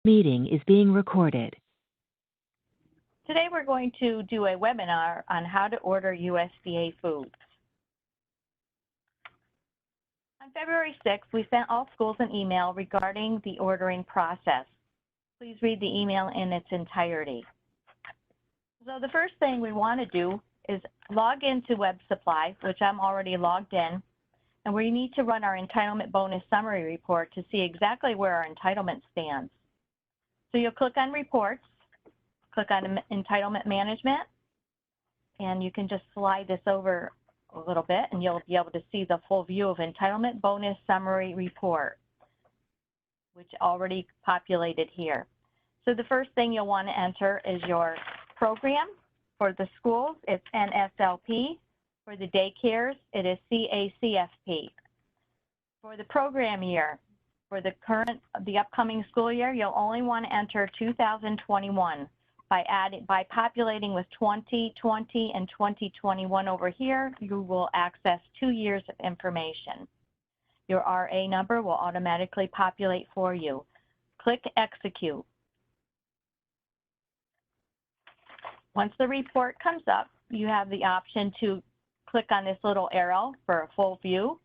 Meeting is being recorded. Today we're going to do a webinar on how to order USDA foods. On February 6th, we sent all schools an email regarding the ordering process. Please read the email in its entirety. So the first thing we want to do is log into Web Supply, which I'm already logged in, and we need to run our entitlement bonus summary report to see exactly where our entitlement stands. So you'll click on Reports, click on Entitlement Management, and you can just slide this over a little bit and you'll be able to see the full view of Entitlement Bonus Summary Report, which already populated here. So the first thing you'll want to enter is your program. For the schools, it's NSLP. For the daycares, it is CACFP. For the program year, for the upcoming school year, you'll only want to enter 2021 by populating with 2020 and 2021 over here. You will access 2 years of information. Your RA number will automatically populate for you. Click Execute. Once the report comes up, you have the option to click on this little arrow for a full view.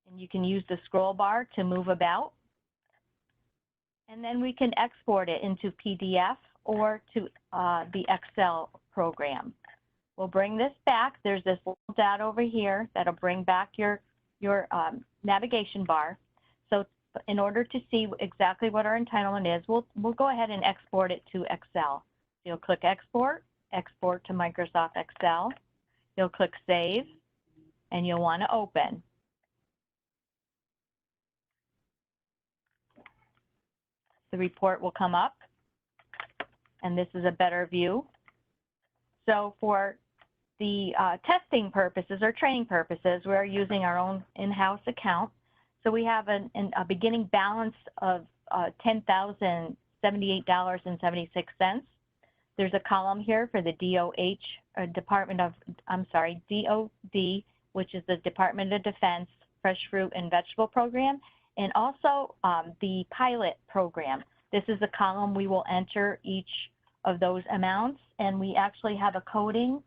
And you can use the scroll bar to move about. And then we can export it into PDF or to the Excel program. We'll bring this back. There's this little dot over here that'll bring back your navigation bar. So in order to see exactly what our entitlement is, we'll go ahead and export it to Excel. You'll click Export, Export to Microsoft Excel. You'll click Save, and you'll want to open. The report will come up, and this is a better view. So for the testing purposes or training purposes, we're using our own in-house account. So we have a beginning balance of $10,078.76. There's a column here for the DOD, which is the Department of Defense Fresh Fruit and Vegetable Program, and also the pilot program. This is a column we will enter each of those amounts, and we actually have a coding.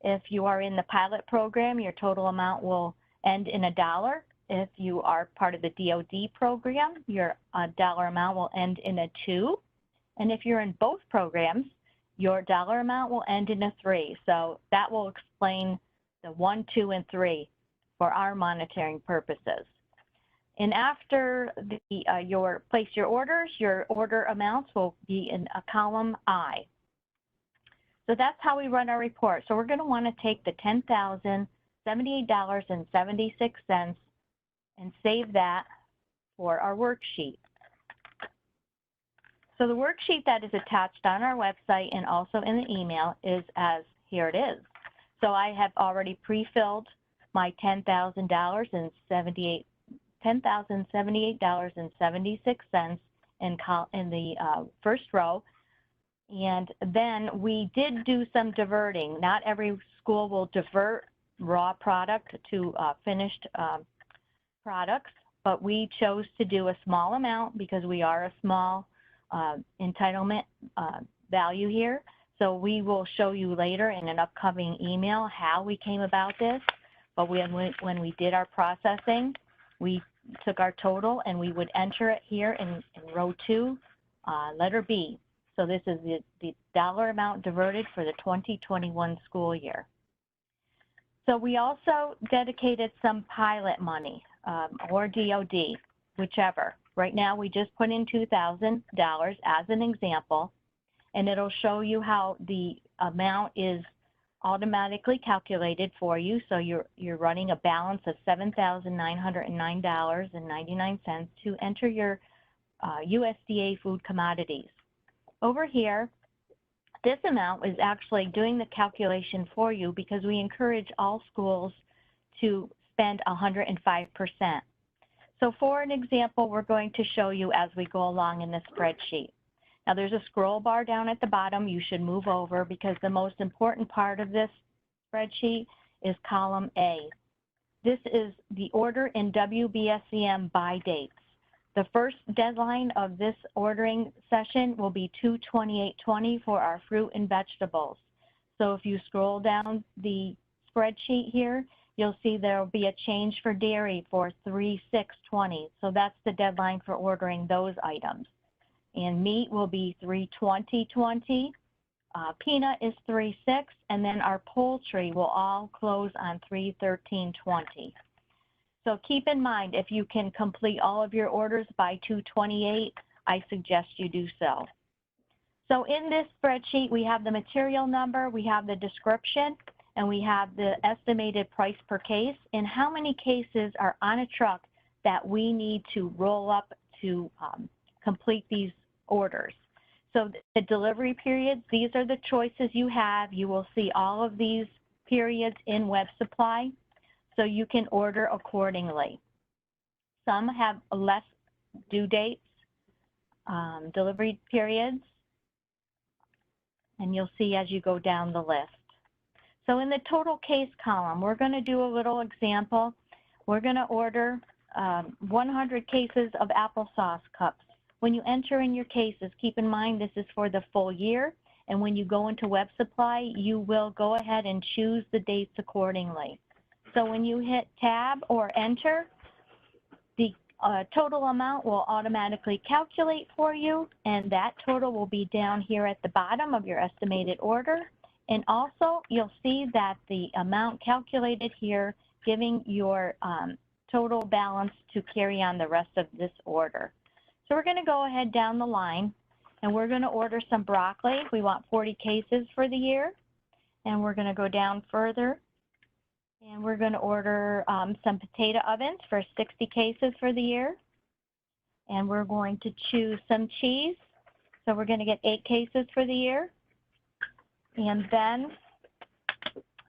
If you are in the pilot program, your total amount will end in $1. If you are part of the DOD program, your dollar amount will end in a 2. And if you're in both programs, your dollar amount will end in a 3. So that will explain the 1, 2, and 3 for our monitoring purposes. And after your place your orders, your order amounts will be in a column I. So that's how we run our report. So we're going to want to take the $10,078.76 and save that for our worksheet. So the worksheet that is attached on our website and also in the email is as here it is. So I have already pre-filled my $10,078.76 in the first row. And then we did do some diverting. Not every school will divert raw product to finished products, but we chose to do a small amount because we are a small entitlement value here. So we will show you later in an upcoming email how we came about this. But when we did our processing, we took our total and we would enter it here in row 2, letter B. So this is the dollar amount diverted for the 2021 school year. So we also dedicated some pilot money or DOD, whichever. Right now we just put in $2,000 as an example, and it'll show you how the amount is automatically calculated for you. So you're running a balance of $7,909.99 to enter your USDA food commodities. Over here, this amount is actually doing the calculation for you because we encourage all schools to spend 105%. So for an example, we're going to show you as we go along in the spreadsheet. Now there's a scroll bar down at the bottom you should move over because the most important part of this spreadsheet is column A. This is the order in WBSCM by dates. The first deadline of this ordering session will be 2/28/20 for our fruit and vegetables. So if you scroll down the spreadsheet here, you'll see there will be a change for dairy for 3/6/20. So that's the deadline for ordering those items. And meat will be 3/20/20. Peanut is 3/6, and then our poultry will all close on 3/13/20. So keep in mind, if you can complete all of your orders by 2/28, I suggest you do so. So in this spreadsheet, we have the material number, we have the description, and we have the estimated price per case, and how many cases are on a truck that we need to roll up to complete these orders. So the delivery periods, these are the choices you have. You will see all of these periods in Web Supply, so you can order accordingly. Some have less due dates, delivery periods, and you'll see as you go down the list. So in the total case column, we're going to do a little example. We're going to order 100 cases of applesauce cups. When you enter in your cases, keep in mind this is for the full year, and when you go into Web Supply, you will go ahead and choose the dates accordingly. So when you hit Tab or Enter, the total amount will automatically calculate for you, and that total will be down here at the bottom of your estimated order. And also, you'll see that the amount calculated here, giving your total balance to carry on the rest of this order. So we're going to go ahead down the line, and we're going to order some broccoli. We want 40 cases for the year, and we're going to go down further. And we're going to order some potato ovens for 60 cases for the year. And we're going to choose some cheese. So we're going to get 8 cases for the year. And then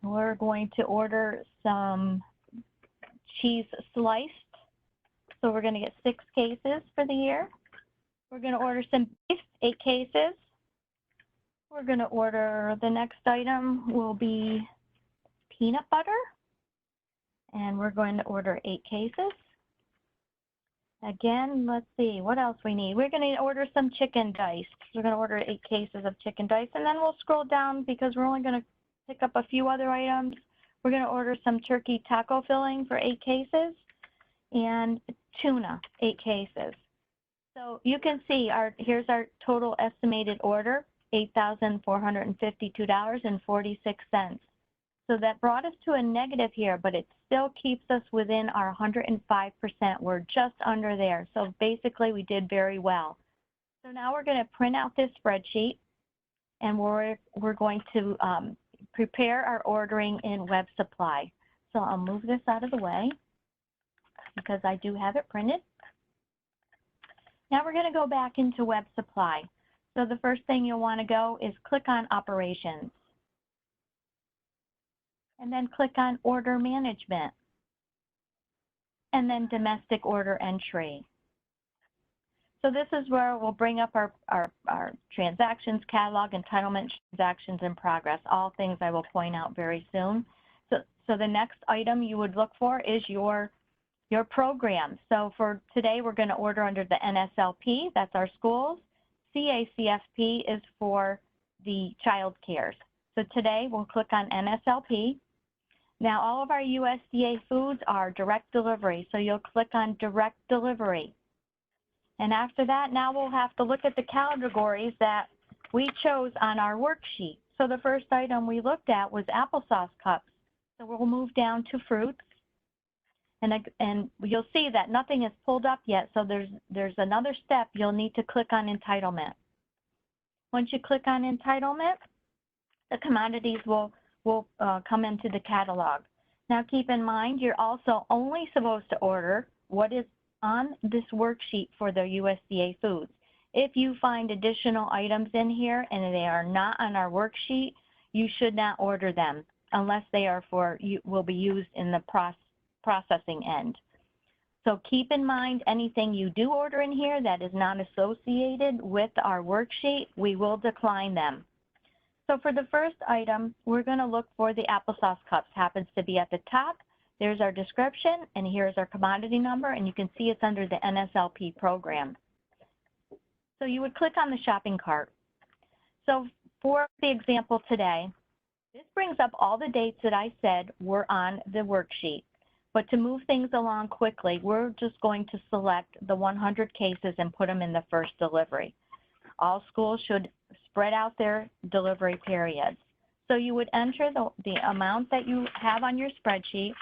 we're going to order some cheese sliced. So we're going to get 6 cases for the year. We're going to order some beef, 8 cases. We're going to order, the next item will be peanut butter. And we're going to order 8 cases. Again, let's see, what else we need? We're going to order some chicken diced. We're going to order 8 cases of chicken diced, and then we'll scroll down because we're only going to pick up a few other items. We're going to order some turkey taco filling for 8 cases, and tuna, 8 cases. So you can see, here's our total estimated order, $8,452.46. So that brought us to a negative here, but it still keeps us within our 105%. We're just under there. So basically, we did very well. So now we're going to print out this spreadsheet, and we're going to prepare our ordering in Web Supply. So I'll move this out of the way because I do have it printed. Now we're going to go back into Web Supply. So the first thing you'll want to go is click on Operations. And then click on Order Management, and then Domestic Order Entry. So this is where we'll bring up our transactions catalog, entitlement, transactions in progress, all things I will point out very soon. So the next item you would look for is your program. So for today, we're going to order under the NSLP, that's our schools. CACFP is for the child cares. So today we'll click on NSLP. Now, all of our USDA foods are direct delivery, so you'll click on direct delivery. And after that, now we'll have to look at the categories that we chose on our worksheet. So the first item we looked at was applesauce cups. So we'll move down to fruits. And you'll see that nothing is pulled up yet, so there's another step. You'll need to click on Entitlement. Once you click on Entitlement, the commodities will come into the catalog. Now keep in mind, you're also only supposed to order what is on this worksheet for the USDA foods. If you find additional items in here and they are not on our worksheet, you should not order them unless they are will be used in the processing end. So keep in mind, anything you do order in here that is not associated with our worksheet, we will decline them. So for the first item, we're going to look for the applesauce cups. Happens to be at the top. There's our description, and here's our commodity number, and you can see it's under the NSLP program. So you would click on the shopping cart. So for the example today, this brings up all the dates that I said were on the worksheet. But to move things along quickly, we're just going to select the 100 cases and put them in the first delivery. All schools should spread out their delivery periods. So you would enter the amount that you have on your spreadsheet.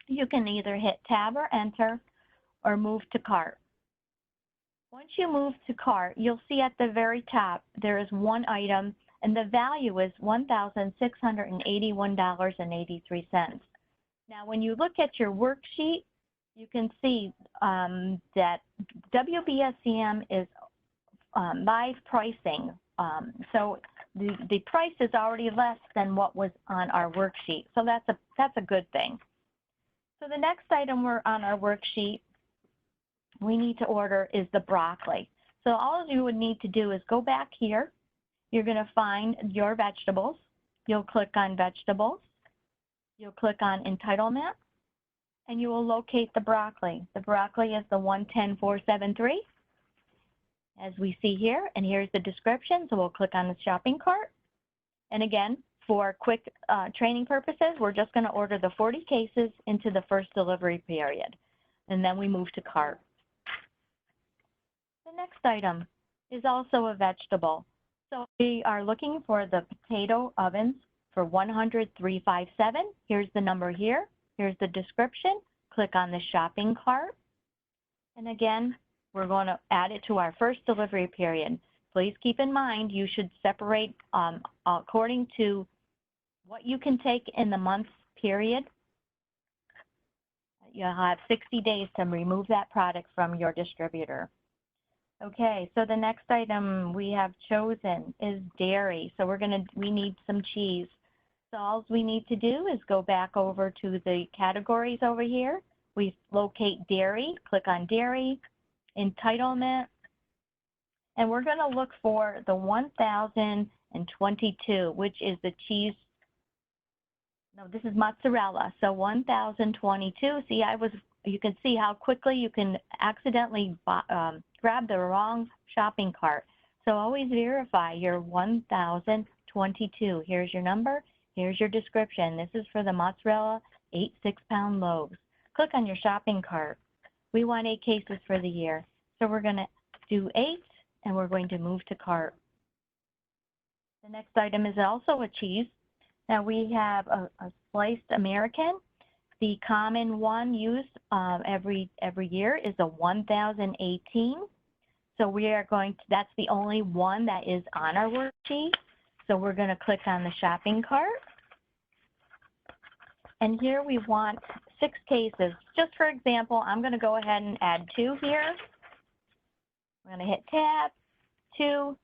You can either hit tab or enter or move to cart. Once you move to cart, you'll see at the very top there is one item and the value is $1,681.83. Now when you look at your worksheet, you can see that WBSCM is live pricing. So the price is already less than what was on our worksheet. So that's a good thing. So the next item we're on our worksheet we need to order is the broccoli. So all you would need to do is go back here. You're going to find your vegetables. You'll click on vegetables. You'll click on entitlement, and you will locate the broccoli. The broccoli is the 110473, as we see here, and here's the description. So we'll click on the shopping cart. And again, for quick training purposes, we're just going to order the 40 cases into the first delivery period, and then we move to cart. The next item is also a vegetable. So we are looking for the potato ovens for 100,357. Here's the number here. Here's the description. Click on the shopping cart. And again, we're going to add it to our first delivery period. Please keep in mind you should separate according to what you can take in the month period. You'll have 60 days to remove that product from your distributor. Okay, so the next item we have chosen is dairy. So we need some cheese. So all we need to do is go back over to the categories over here. We locate dairy, click on dairy, entitlement, and we're going to look for the 1022, which is the cheese. No, this is mozzarella. So 1022. See, you can see how quickly you can accidentally grab the wrong shopping cart. So always verify your 1022. Here's your number. Here's your description. This is for the mozzarella 8 6-pound loaves. Click on your shopping cart. We want 8 cases for the year. So we're going to do 8 and we're going to move to cart. The next item is also a cheese. Now we have a sliced American. The common one used every year is a 1018. So we are going to, that's the only one that is on our worksheet. So we're going to click on the shopping cart. And here we want 6 cases. Just for example, I'm going to go ahead and add 2 here. I'm going to hit tab, 2,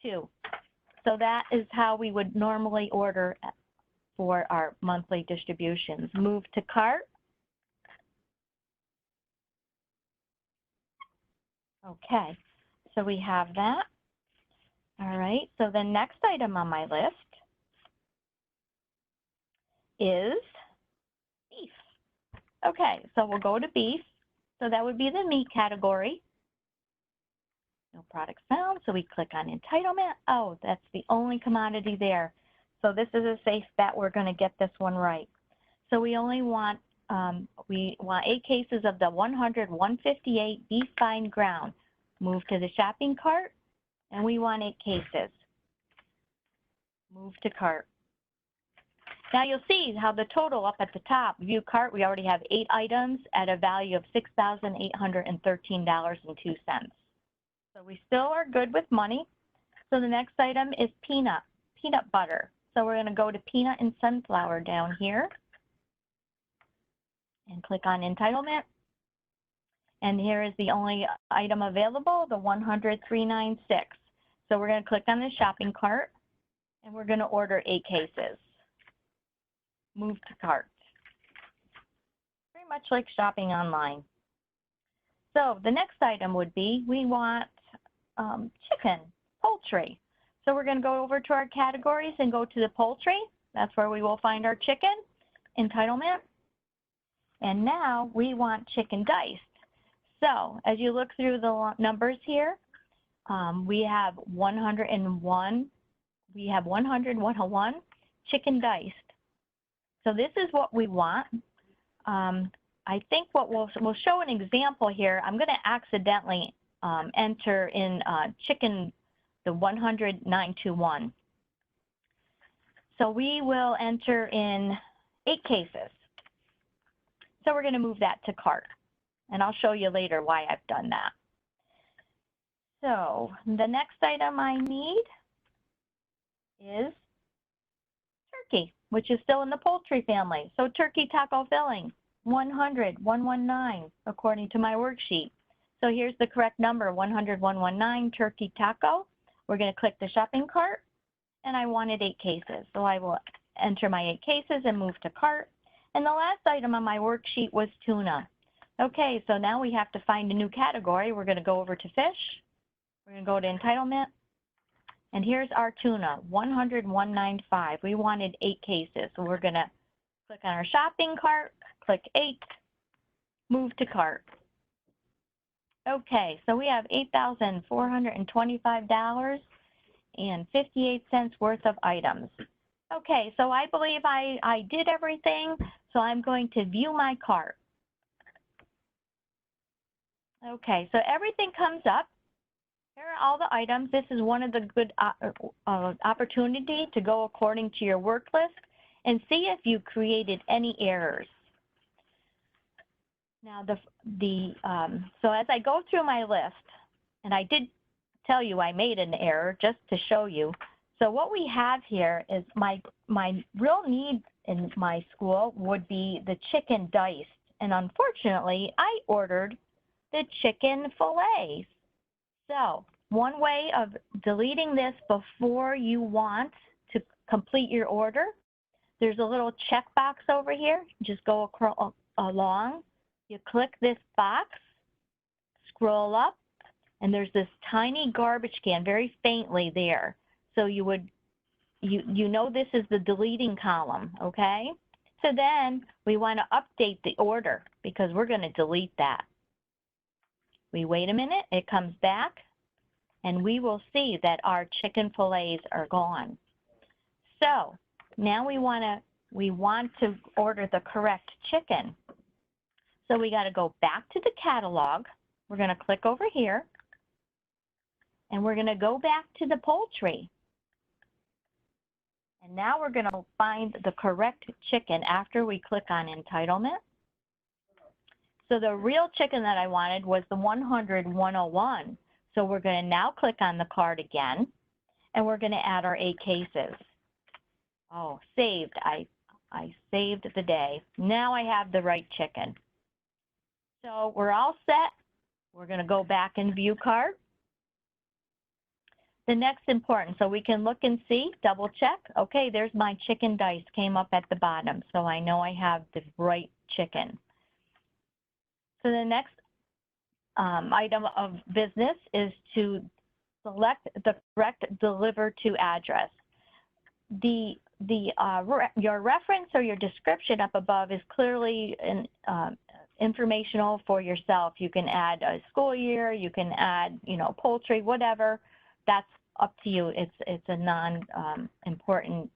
2. So that is how we would normally order for our monthly distributions. Move to cart. Okay, so we have that. All right, so the next item on my list is beef. Okay, so we'll go to beef. So that would be the meat category. No products found, so we click on entitlement. Oh, that's the only commodity there. So this is a safe bet. We're going to get this one right. So we only want 8 cases of the 100-158 beef fine ground. Move to the shopping cart, and we want 8 cases. Move to cart. Now you'll see how the total up at the top, view cart, we already have 8 items at a value of $6,813.02. So we still are good with money. So the next item is peanut butter. So we're going to go to peanut and sunflower down here and click on entitlement. And here is the only item available, the 100-396. So we're going to click on the shopping cart and we're going to order 8 cases. Move to cart. Very much like shopping online. So the next item would be, we want chicken, poultry. So we're going to go over to our categories and go to the poultry. That's where we will find our chicken, entitlement. And now we want chicken diced. So as you look through the numbers here, we have 101, we have 100, 101 chicken diced. So this is what we want. I think what we'll show an example here. I'm going to accidentally enter in chicken, the 100,921. So we will enter in 8 cases. So we're going to move that to cart. And I'll show you later why I've done that. So the next item I need is turkey, which is still in the poultry family. So turkey taco filling, 100, 119, according to my worksheet. So here's the correct number, 100, 119, turkey taco. We're going to click the shopping cart, and I wanted 8 cases. So I will enter my 8 cases and move to cart. And the last item on my worksheet was tuna. Okay, so now we have to find a new category. We're going to go over to fish. We're going to go to entitlement. And here's our tuna, 100, 195. We wanted 8 cases. So we're going to click on our shopping cart, click 8, move to cart. Okay, so we have $8,425.58 worth of items. Okay, so I believe I did everything, so I'm going to view my cart. Okay, so everything comes up. Here are all the items. This is one of the good opportunity to go according to your work list and see if you created any errors. Now, so as I go through my list, and I did tell you I made an error just to show you. So what we have here is my real need in my school would be the chicken diced. And unfortunately, I ordered the chicken fillets. So one way of deleting this before you want to complete your order, there's a little checkbox over here. Just go along. You click this box, scroll up, and there's this tiny garbage can very faintly there. So you know this is the deleting column, okay? So then we want to update the order because we're going to delete that. We wait a minute, it comes back, and we will see that our chicken fillets are gone. So now we want to order the correct chicken. So we got to go back to the catalog. We're going to click over here, and we're going to go back to the poultry. And now we're going to find the correct chicken after we click on entitlement. So the real chicken that I wanted was the 100, 101. So we're going to now click on the card again, and we're going to add our 8 cases. Oh, saved. I saved the day. Now I have the right chicken. So we're all set. We're going to go back and view cart. The next important, so we can look and see, double check. Okay, there's my chicken dice came up at the bottom, so I know I have the right chicken. So the next item of business is to select the correct deliver to address. Your reference or your description up above is clearly informational for yourself. You can add a school year, you can add, poultry, whatever. That's up to you. It's a non-important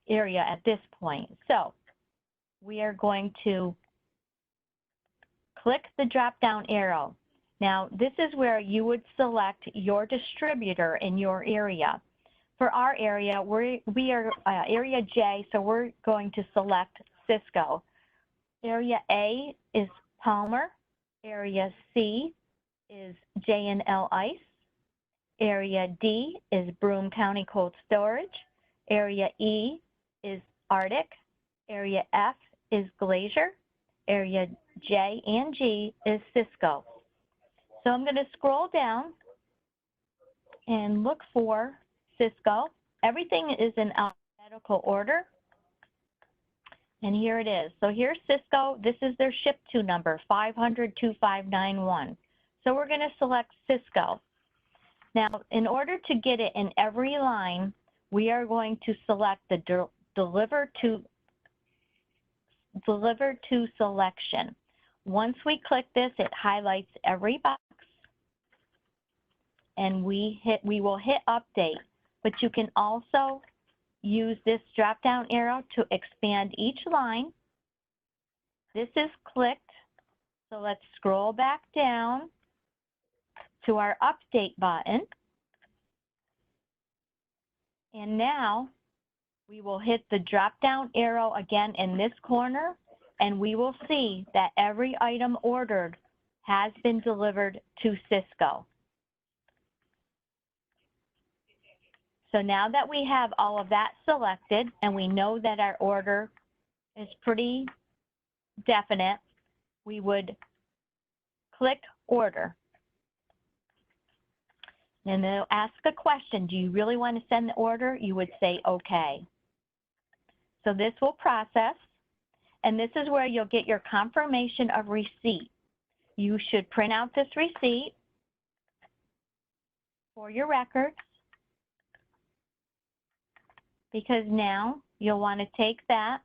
area at this point. So we are going to click the drop-down arrow. Now, this is where you would select your distributor in your area. For our area, we are Area J, so we're going to select Cisco. Area A is Palmer. Area C is J&L Ice. Area D is Broome County Cold Storage. Area E is Arctic. Area F is Glacier. Area J and G is Cisco. So I'm going to scroll down and look for Cisco. Everything is in alphabetical order. And here it is. So here's Cisco. This is their ship to number, 500-2591. So we're going to select Cisco. Now, in order to get it in every line, we are going to select the deliver to delivered to selection. Once we click this, it highlights every box, and we will hit update, but you can also use this drop-down arrow to expand each line. This is clicked, so let's scroll back down to our update button. And now we will hit the drop-down arrow again in this corner, and we will see that every item ordered has been delivered to Cisco. So now that we have all of that selected and we know that our order is pretty definite, we would click order. And they'll ask a question, do you really want to send the order? You would say okay. So this will process, and this is where you'll get your confirmation of receipt. You should print out this receipt for your records, because now you'll want to take that,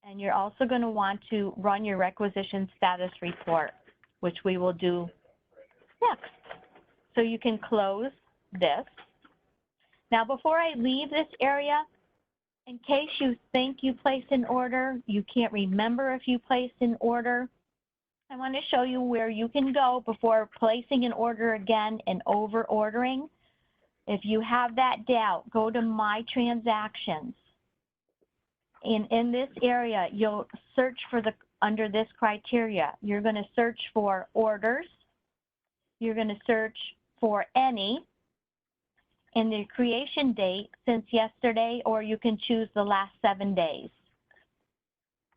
and you're also going to want to run your requisition status report, which we will do next. So you can close this. Now, before I leave this area, in case you think you placed an order, you can't remember if you placed an order, I want to show you where you can go before placing an order again and over ordering. If you have that doubt, go to My Transactions. And in this area, you'll search for under this criteria. You're going to search for orders. You're going to search for any, and the creation date since yesterday, or you can choose the last 7 days.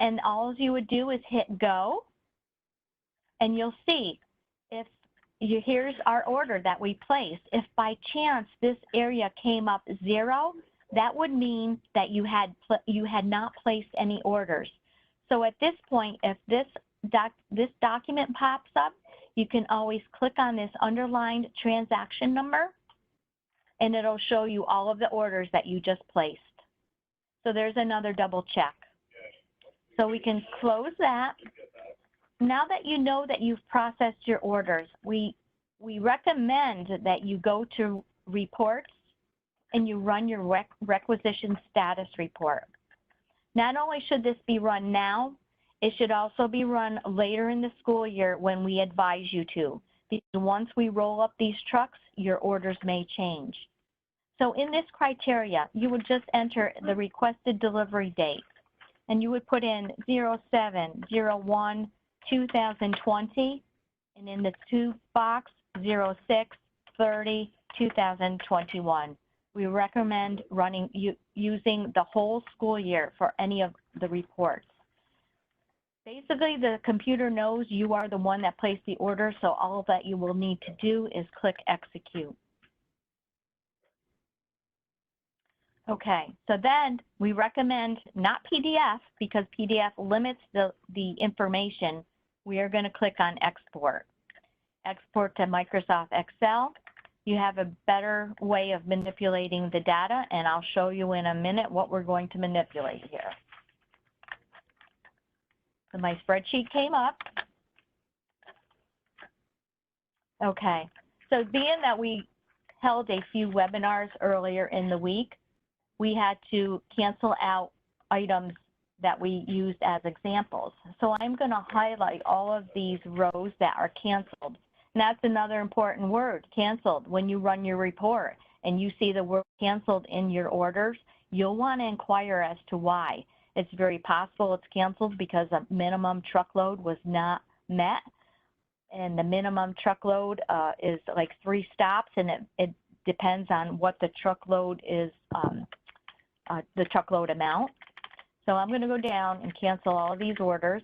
And all you would do is hit go, and you'll see if here's our order that we placed. If by chance this area came up 0, that would mean that you had not placed any orders. So at this point, if this document pops up, you can always click on this underlined transaction number, and it'll show you all of the orders that you just placed. So there's another double check. So we can close that. Now that you know that you've processed your orders, we recommend that you go to reports and you run your requisition status report. Not only should this be run now, it should also be run later in the school year when we advise you to. Because once we roll up these trucks, your orders may change. So in this criteria, you would just enter the requested delivery date, and you would put in 07/01/2020, and in the to box 06/30/2021. We recommend using the whole school year for any of the reports. Basically, the computer knows you are the one that placed the order, so all that you will need to do is click execute. Okay, so then we recommend not PDF, because PDF limits the information. We are going to click on export. Export to Microsoft Excel. You have a better way of manipulating the data, and I'll show you in a minute what we're going to manipulate here. So my spreadsheet came up. Okay, so being that we held a few webinars earlier in the week, we had to cancel out items that we used as examples. So I'm going to highlight all of these rows that are canceled. And that's another important word, canceled. When you run your report and you see the word canceled in your orders, you'll want to inquire as to why. It's very possible it's canceled because a minimum truckload was not met. And the minimum truckload is like 3 stops, and it depends on what the truckload is, the truckload amount. So I'm going to go down and cancel all of these orders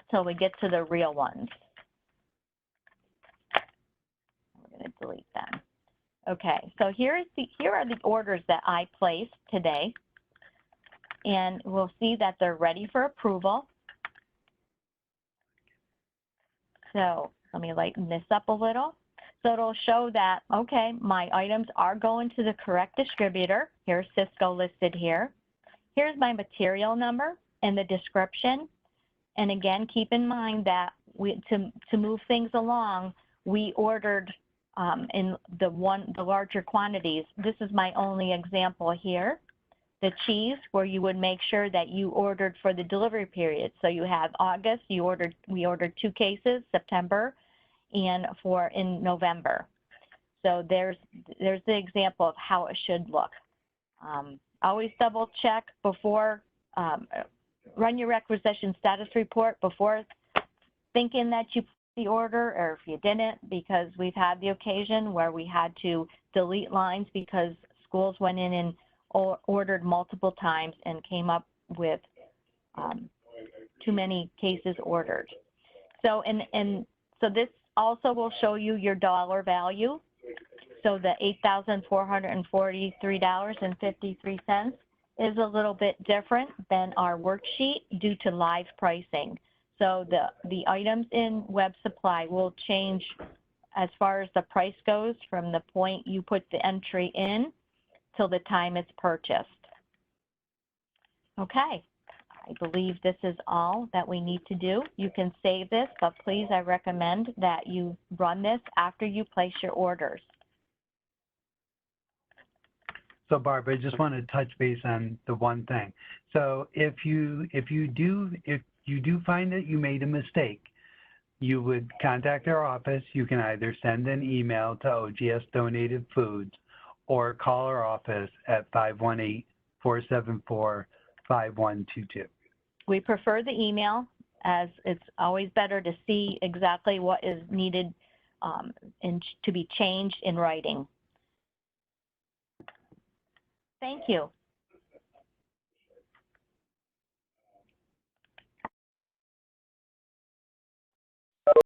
until we get to the real ones. We're going to delete them. Okay, so here are the orders that I placed today, and we'll see that they're ready for approval. So let me lighten this up a little. So it'll show that, okay, my items are going to the correct distributor. Here's Cisco listed here. Here's my material number. in the description. And again, keep in mind that to move things along, we ordered in the larger quantities. This is my only example here. The cheese, where you would make sure that you ordered for the delivery period. So you have August, we ordered 2 cases, September, and 4 in November. So there's the example of how it should look. Always double check before, run your requisition status report before thinking that you put the order, or if you didn't, because we've had the occasion where we had to delete lines because schools went in and ordered multiple times and came up with too many cases ordered. So, so this also will show you your dollar value. So the $8,443.53 is a little bit different than our worksheet due to live pricing. So the items in web supply will change as far as the price goes from the point you put the entry in till the time it's purchased. Okay, I believe this is all that we need to do. You can save this, but please, I recommend that you run this after you place your orders. So Barb, I just want to touch base on the one thing. So if you do find that you made a mistake, you would contact our office. You can either send an email to OGS Donated Foods or call our office at 518-474-5122. We prefer the email, as it's always better to see exactly what is needed and to be changed in writing. Thank you.